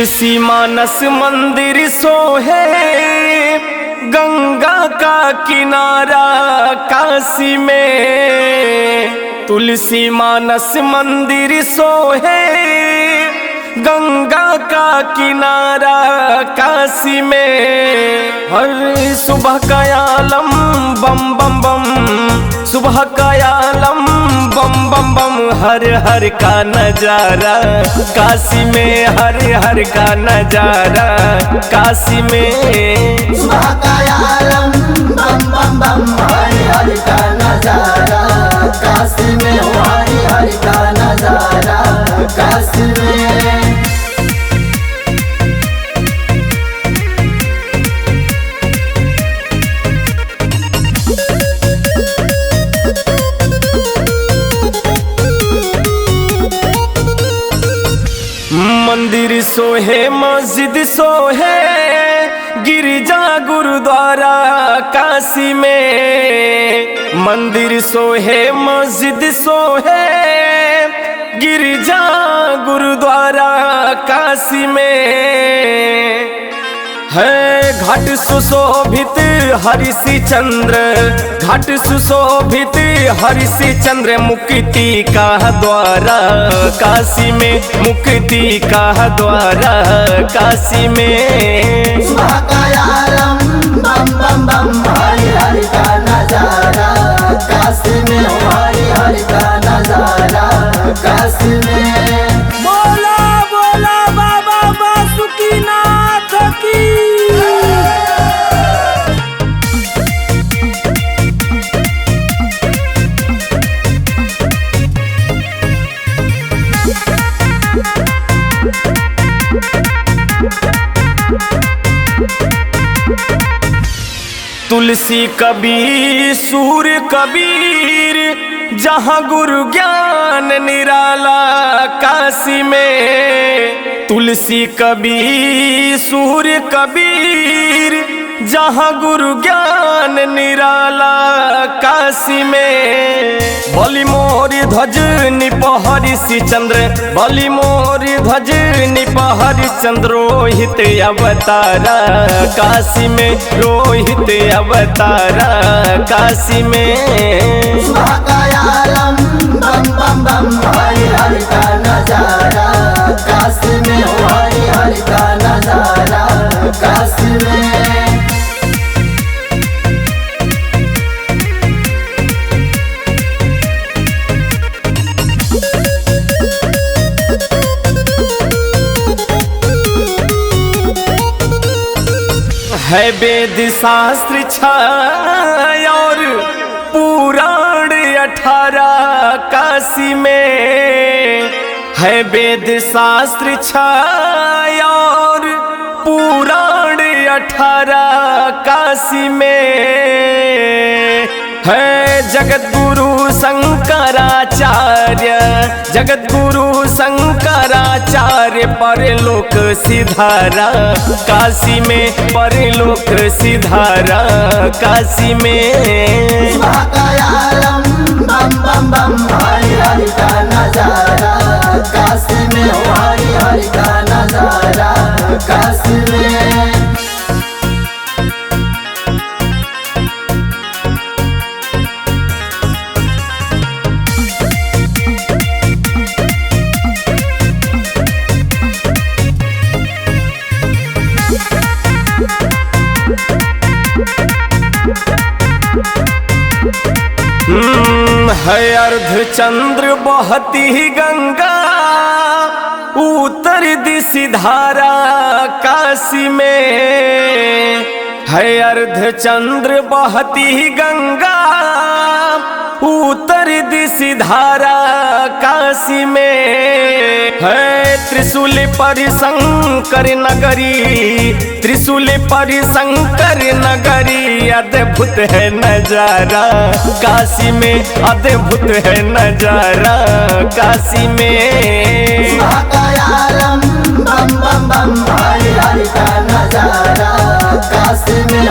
तुलसी मानस मंदिर सोहे गंगा का किनारा काशी में। तुलसी मानस मंदिर सोहे गंगा का किनारा काशी में। हर सुबह का आलम बम बम बम, सुबह का आलम बम बम बम, हर हर का नजारा काशी में, हर हर का नजारा काशी में। सुबह का आलम बम बम बम, हर हर का नजारा काशी में, हर हर का नजारा काशी में। मंदिर सोहे मस्जिद सोहे गिरजा गुरुद्वारा काशी में। मंदिर सोहे मस्जिद सोहे गिरजा गुरुद्वारा काशी में। है घाट सुशोभित हरिषि चंद्र, घाट सुशोभित हरिषि चंद्र, मुक्ति का द्वारा काशी में, मुक्ति का द्वारा काशी में। सुबह का आलम बम बम बम, हर हर का नजारा काशी में, हर हर का नजारा काशी में। बोला बोला बाबा बासुकीनाथ की। तुलसी कबीर सूर्य कबीर, जहाँ गुरु ज्ञान निराला काशी में। तुलसी कबीर सूर्य कबीर, जहाँ गुरु ज्ञान निराला काशी में। बलि मोर ध्वज निप हरिषि चंद्र, बलि मोर ध्वज निप हरिषि चंद्र, रोहित अवतारा काशी में, रोहित अवतारा काशी में। सुबह का आलम बम बम बम, हर हर का नजारा काशी में, हर हर का नजारा काशी में। है वेद शास्त्र छाय और पुराण 18 काशी में। है वेद शास्त्र छाय और पुराण 18 काशी में। है जगत गुरु शंकराचार्य, जगत गुरु शंकराचार्य, परलोक सिधारा काशी में, परलोक सिधारा काशी में। सुबह का आलम बम बम बम, हर हर का नजारा काशी में, हर हर का नजारा काशी में। है अर्धचंद्र बहती गंगा, उत्तर दिशि धारा काशी में। है अर्धचंद्र बहती गंगा, उत्तर दिशि धारा काशी में। है त्रिशूल पर शंकर नगरी, त्रिशूल पर शंकर नगरी, अद्भुत है नजारा काशी में, अद्भुत है नजारा काशी में। सुबह का आलम बम बम बम, हर हर का नजारा काशी में,